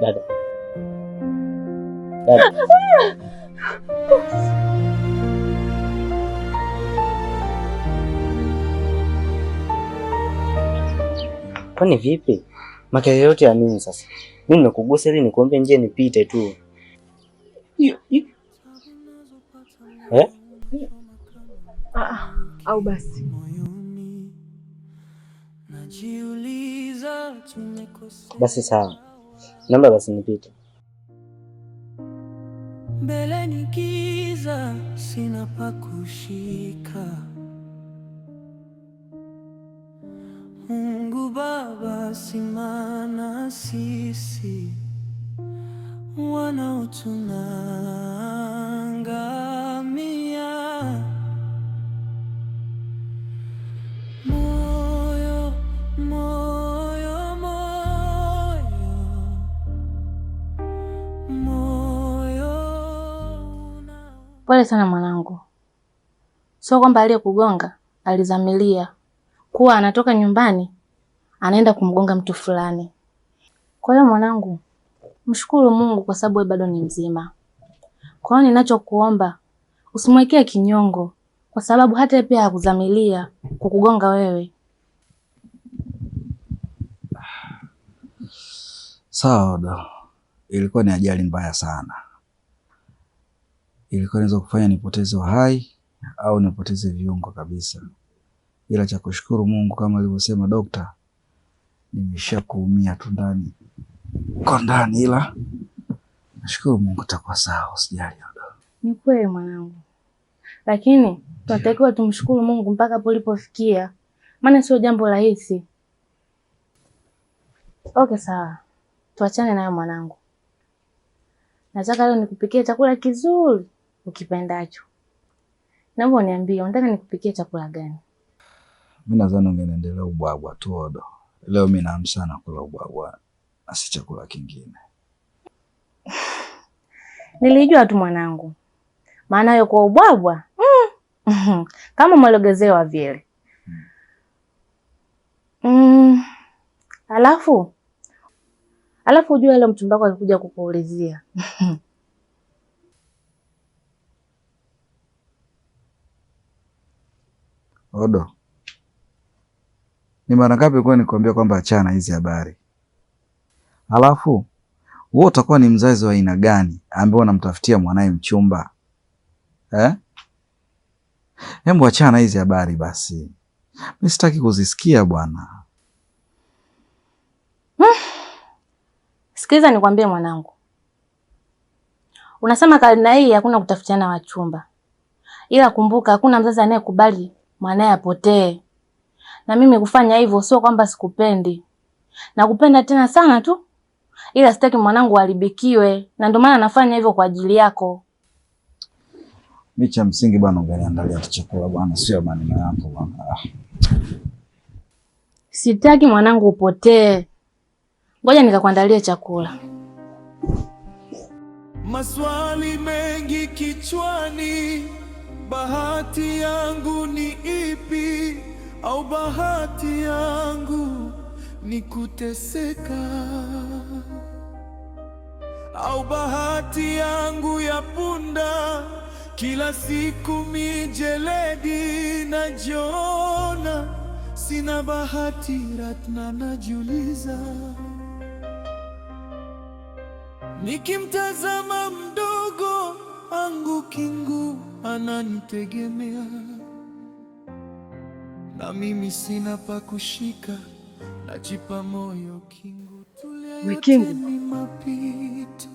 Dada. Dada. Kwani vipi? Makelele yote ya nini sasa? Mimi nimekugusa ili nikuombe njia nipite tu. Au basi. Basi sawa. Naomba basi nipite. Mbele ni giza, sina pa kushika. Mungu Baba, simama sisi wanaotunangamia. Moyo, moyo, moyo, moyo. Pole sana mwanangu. Sio kwamba aliyekugonga alizamilia kuwa anatoka nyumbani anaenda kumgonga mtu fulani. Kwa hiyo mwanangu, mshukuru Mungu kwa sababu wewe bado ni mzima. Kwa hiyo ninachokuomba usimwekee kinyongo kwa sababu hata yeye pia hakuzamilia kukugonga wewe. Sawa Odo. Ilikuwa ni ajali mbaya sana. Ilikuwa inaweza kufanya nipoteze uhai au nipoteze viungo kabisa. Ila cha kushukuru Mungu kama alivyosema dokta, nimeshakuumia tu ndani. Kwa ndani ila nashukuru Mungu atakuwa sawa, usijali Odo. Ni kweli mwanangu. Lakini tunatakiwa tumshukuru Mungu mpaka hapo ulipofikia. Maana sio jambo rahisi. Okay sawa. Tuachane nayo mwanangu. Nataka leo nikupikie chakula kizuri ukipendacho. Naomba uniambie unataka nikupikie chakula gani? Mimi nadhani ungeendelea ubwabwa tu Odo. Leo mimi naamka sana kula ubwabwa na si chakula kingine. Nilijua tu mwanangu. Maana hiyo kwa ubwabwa kama mwelegezewa vile. Alafu ujue ile mchumba wako alikuja kukuulizia. Odo. Ni mara ngapi kwa nikwambia kwamba achana hizi habari? Alafu wewe utakuwa ni mzazi wa aina gani ambaye unamtafutia mwanae mchumba? Hebu achana hizi habari basi. Mimi sitaki kuzisikia bwana. Sikiliza nikwambie mwanangu. Unasema karne hii hakuna kutafutiana wachumba. Ila kumbuka hakuna mzazi anayekubali mwanae apotee. Na mimi kufanya hivyo sio kwamba sikupendi. Nakupenda tena sana tu. Ila sitaki mwanangu aharibikiwe na ndio maana nafanya hivyo kwa ajili yako. Mimi cha msingi bwana ungeniandalia chakula bwana, sio maneno yako bwana. Sitaki mwanangu upotee. Ngoja nikakuandalia chakula. Maswali mengi kichwani, bahati yangu ni ipi? Au bahati yangu ni kuteseka? Au bahati yangu ya punda, kila siku mijeledi na jona? Sina bahati Ratna, najiuliza. Nikimtazama mdogo angu Kingu ananitegemea, na mimi sina pa kushika, najipa moyo Kingu, tulia yote ni mapito.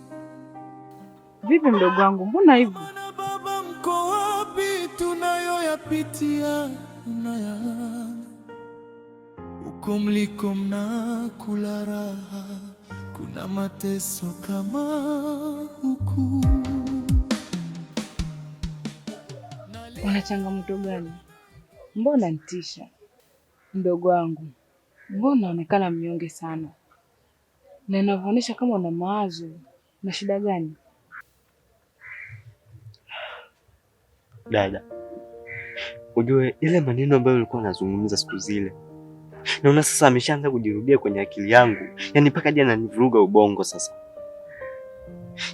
Vipi mdogo wangu, mbona hivyo? Mama baba mko wapi? Tunayoyapitia unayaona, uko mliko mnakula raha, kuna mateso kama huku. Una changamoto gani? Mbona nitisha? Mdogo wangu, mbona unaonekana mnyonge sana? Na inavyoonyesha kama una mawazo. Na shida gani? Dada, ujue ile maneno ambayo ulikuwa unazungumza siku zile, naona sasa ameshaanza kujirudia kwenye akili yangu. Yaani mpaka hadi ananivuruga ubongo sasa.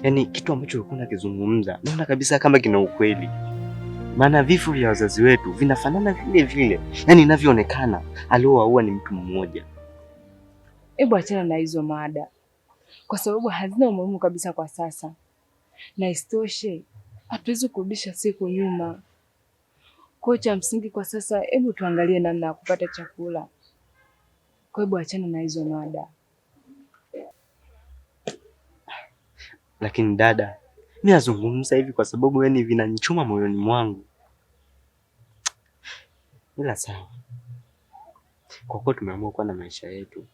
Yaani kitu ambacho ulikuwa unakizungumza naona kabisa kama kina ukweli. Maana vifo vya wazazi wetu vinafanana vile vile. Yaani inavyoonekana aliowaua ni mtu mmoja. Hebu achana na hizo mada, kwa sababu hazina umuhimu kabisa kwa sasa, na isitoshe hatuwezi kurudisha siku nyuma. Kwa cha msingi kwa sasa, hebu tuangalie namna ya kupata chakula. Kwa hebu achana na hizo mada. Lakini dada, mimi nazungumza hivi kwa sababu yani vinanichoma moyoni mwangu. Ila sawa, kwa kuwa tumeamua kuwa na maisha yetu,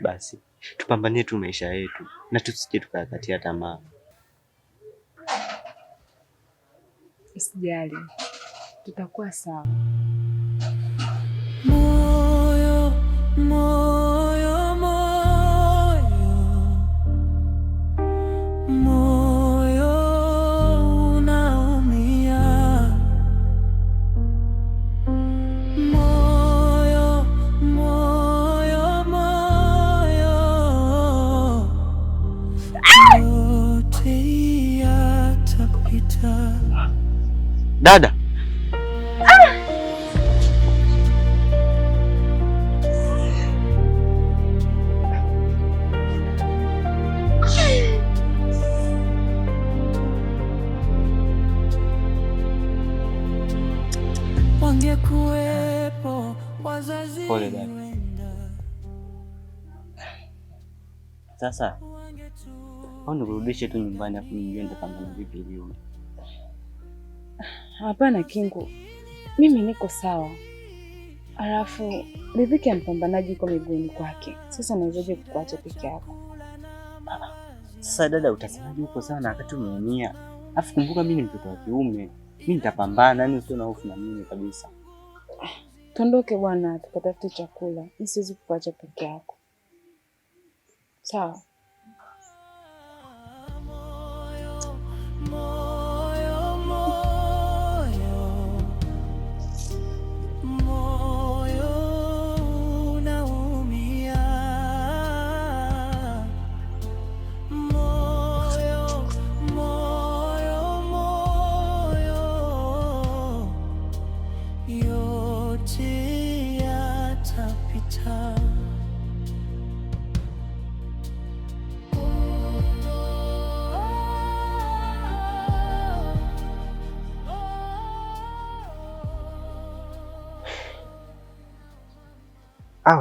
basi tupambanie tu maisha yetu na tusije tukakatia tamaa. Usijali, tutakuwa sawa. Moyo, moyo, moyo, moyo unaumia. Moyo, moyo, moyo, yote yatapita. Dada, Wangekuwepo wazazi. pole dada. Sasa au nikurudishe tu nyumbani afu niingie nitapambana vipi hivi? Hapana Kingu, mimi niko sawa. Alafu Riziki ya mpambanaji iko miguuni kwake. Sasa nawezaje kukuacha peke yako? Sasa dada, utasemaje huko sana wakati umeumia? Afu kumbuka mimi ni mtoto wa kiume. Mimi nitapambana, yani usio na hofu na mimi kabisa. Tondoke bwana, tukatafute chakula. Mimi siwezi kukuacha peke yako. Sawa.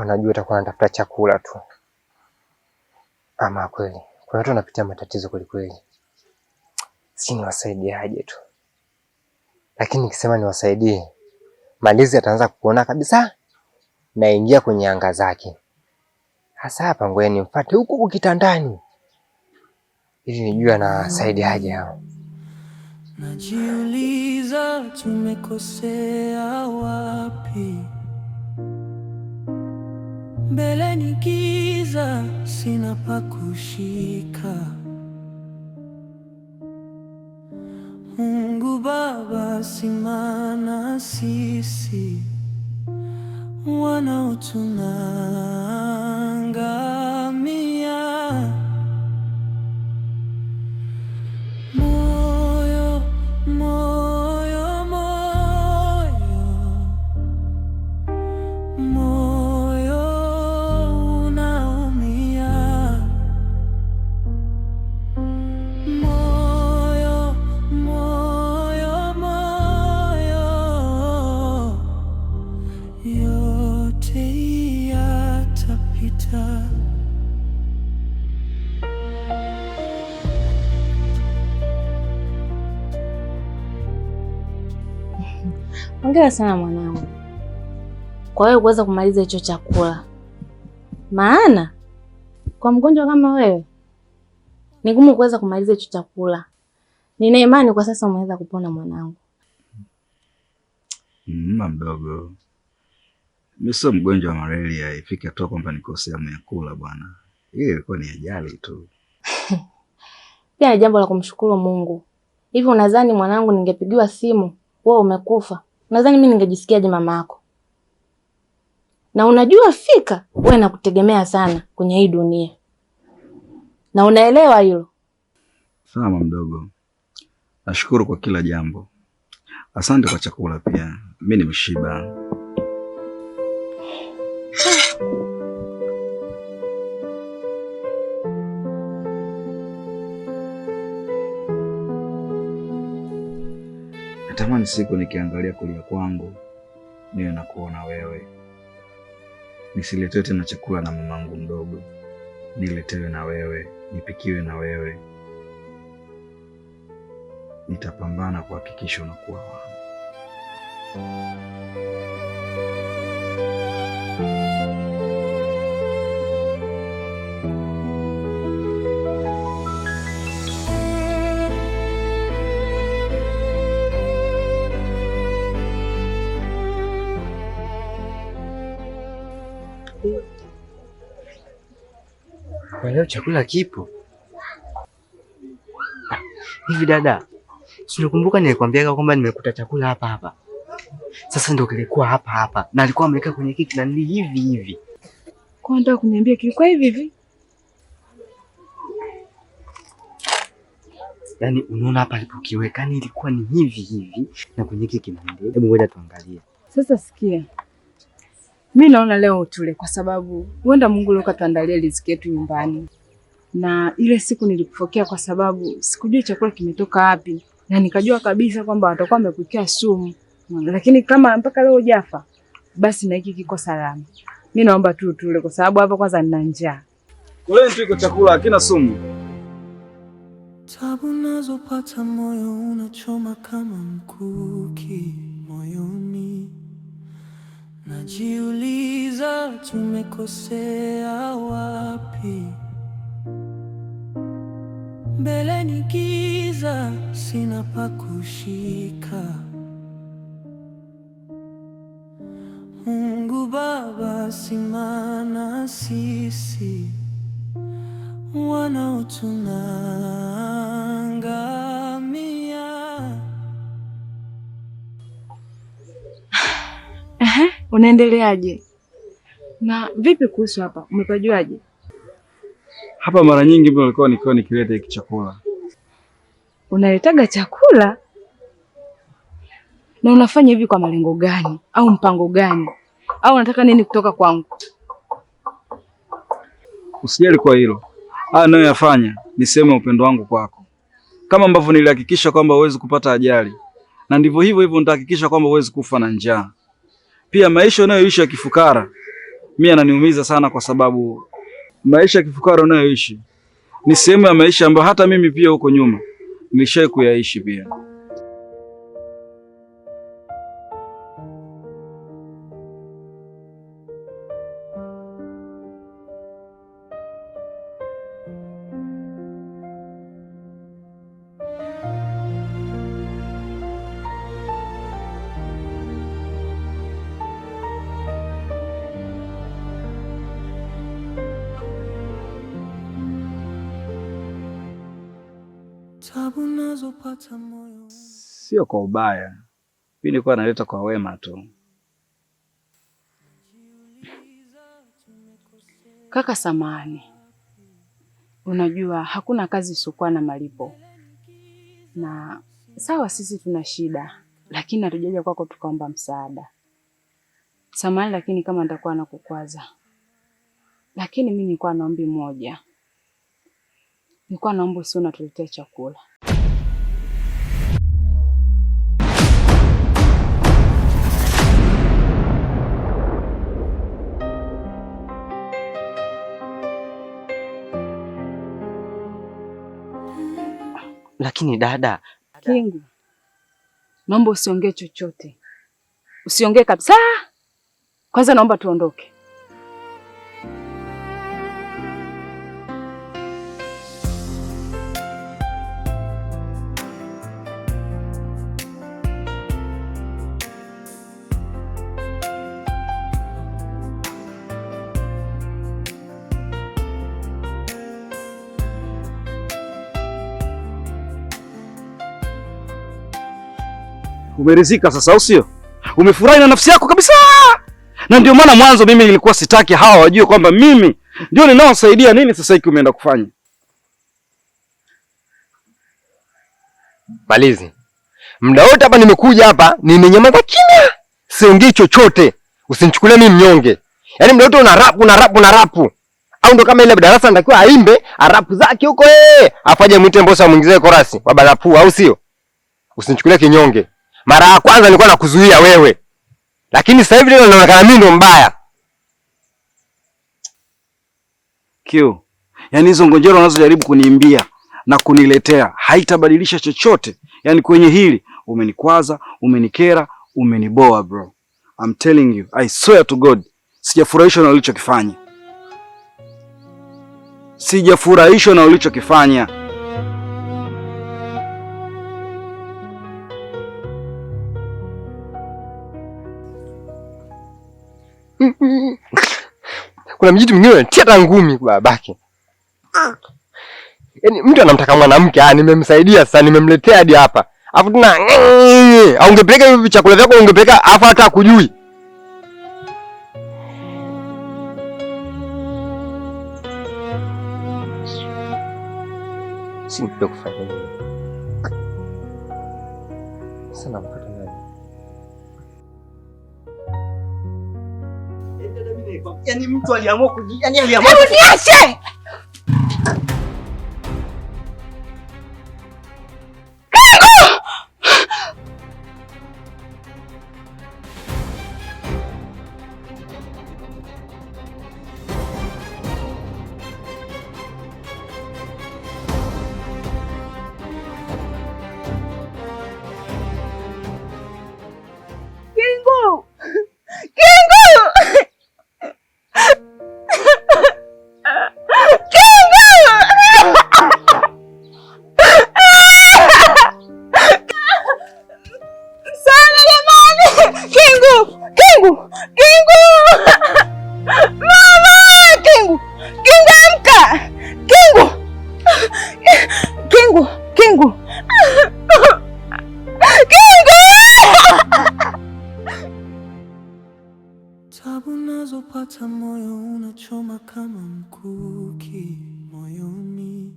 Najua utakuwa unatafuta chakula tu. Ama kweli kuna watu wanapitia matatizo kweli kweli. Si niwasaidiaje tu. Lakini nikisema niwasaidie, Malizi ataanza kuona kabisa naingia kwenye anga zake. Hasa hapa ngoja nimfuate huko kitandani ili nijue anasaidiaje hao. Najiuliza tumekosea wapi? Mbele ni giza, sina pa kushika. Mungu Baba, simama sisi wanaotunangamia. Moyo, moyo, moyo, moyo unaumia. Moyo, moyo, moyo, yote yatapita. Hongera sana mwanangu kwa wewe kuweza kumaliza hicho chakula, maana kwa mgonjwa kama wewe ni ngumu kuweza kumaliza hicho chakula. Nina imani kwa sasa umeweza kupona mwanangu. Mama mdogo, mimi sio mgonjwa wa malaria ifike hatua kwamba nikosea ya kula bwana. Ile ilikuwa ni ajali tu. Pia ni jambo la kumshukuru Mungu. Hivi unadhani mwanangu, ningepigiwa simu wewe umekufa, unadhani mimi ningejisikiaje mama yako? Na unajua fika wewe nakutegemea sana kwenye hii dunia. na unaelewa hilo. Sawa mdogo, nashukuru kwa kila jambo. Asante kwa chakula pia, mimi nimeshiba. Natamani siku nikiangalia kulia kwangu niwe na kuona wewe. Nisiletewe tena chakula na mamangu mdogo, niletewe na wewe, nipikiwe na wewe. Nitapambana kuhakikisha unakuwa wangu. Kwa leo chakula kipo. Hivi dada, unakumbuka nilikwambia kwamba nimekuta chakula hapa hapa? Sasa ndio kilikuwa hapa hapa na alikuwa ameweka kwenye kiki na ni hivi hivi. Kwa nini unataka kuniambia kilikuwa hivi hivi? Yaani unaona hapa alipokiweka ni ilikuwa ni hivi hivi na kwenye kiki na ndio. Hebu ngoja tuangalie. Sasa sikia. Mimi naona leo tule kwa sababu huenda Mungu leo katuandalia riziki yetu nyumbani. Na ile siku nilikufokea kwa sababu sikujua chakula kimetoka wapi na nikajua kabisa kwamba watakuwa wamekuwekea sumu. Lakini kama mpaka leo hujafa, basi na hiki kiko salama. Mimi naomba tu tule kwa sababu hapa kwanza nina njaa. Kule tu iko chakula hakina sumu. Tabu nazopata moyo unachoma kama mkuki moyoni. Najiuliza tumekosea wapi. Mbele ni giza, sina pa kushika. Mungu Baba, simama sisi wanaotunangamia. Unaendeleaje? Na vipi kuhusu hapa? Umepajuaje? Hapa mara nyingi mbona nilikuwa nikileta hiki chakula. Unaletaga chakula? Na unafanya hivi kwa malengo gani? Au mpango gani? Au unataka nini kutoka kwangu? Usijali kwa hilo. Haya ninayoyafanya ni sehemu ya upendo wangu kwako. Kama ambavyo nilihakikisha kwamba huwezi kupata ajali, na ndivyo hivyo nitahakikisha kwamba huwezi kufa na njaa. Pia maisha unayoishi ya kifukara mimi ananiumiza sana, kwa sababu maisha ya kifukara unayoishi ni sehemu ya maisha ambayo hata mimi pia huko nyuma nilishai kuyaishi pia. Tabu nazopata moyo. Sio kwa ubaya. Mimi nilikuwa naleta kwa wema tu. Kaka samahani. Unajua hakuna kazi isiyokuwa na malipo. Na sawa sisi tuna shida, lakini hatujaja kwako tukaomba msaada. Samahani lakini kama nitakuwa nakukwaza. Lakini mimi nilikuwa naombi moja. Nilikuwa naomba usio unatuletea chakula. Lakini dada, Kingu, naomba usiongee chochote. Usiongee kabisa. Kwanza naomba tuondoke. Umeridhika sasa au sio? Umefurahi na nafsi yako kabisa. Na ndio maana mwanzo mimi nilikuwa sitaki hawa wajue kwamba mimi ndio ninaosaidia nini sasa hiki umeenda kufanya. Malizi. Muda wote hapa nimekuja hapa, nimenyamaza kimya. Siongei chochote. Usinichukulie mimi mnyonge. Yaani muda wote una rapu. Au ndo kama ile darasa natakiwa aimbe, arapu zake huko afaje mwite Mbosso muingizie chorus wa balapu au sio? Usinichukulie kinyonge. Mara ya kwanza nilikuwa nakuzuia wewe. Lakini sasa hivi leo naonekana mimi ndo mbaya. Kio, yaani hizo ngonjera unazojaribu kuniimbia na kuniletea haitabadilisha chochote. Yaani kwenye hili umenikwaza, umenikera, umeniboa bro. I'm telling you, I swear to God, sijafurahishwa na ulichokifanya. Sijafurahishwa na ulichokifanya. Kuna mjitu mwingine anatia hata ngumi kwa babake. Yaani mtu anamtaka mwanamke, nimemsaidia sasa, nimemletea hadi hapa. Alafu tuna au ungepeleka hivi chakula vyako ungepeleka afa hata kujui. Sikuwa kufanya nini? Sana mpaka nani? Yaani mtu aliamua aliamua. Niache! Tabu nazopata moyo unachoma kama mkuki moyoni.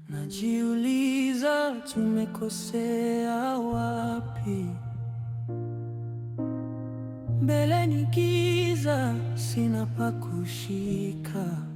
Najiuliza tumekosea wapi. Mbele ni giza, sina pa kushika.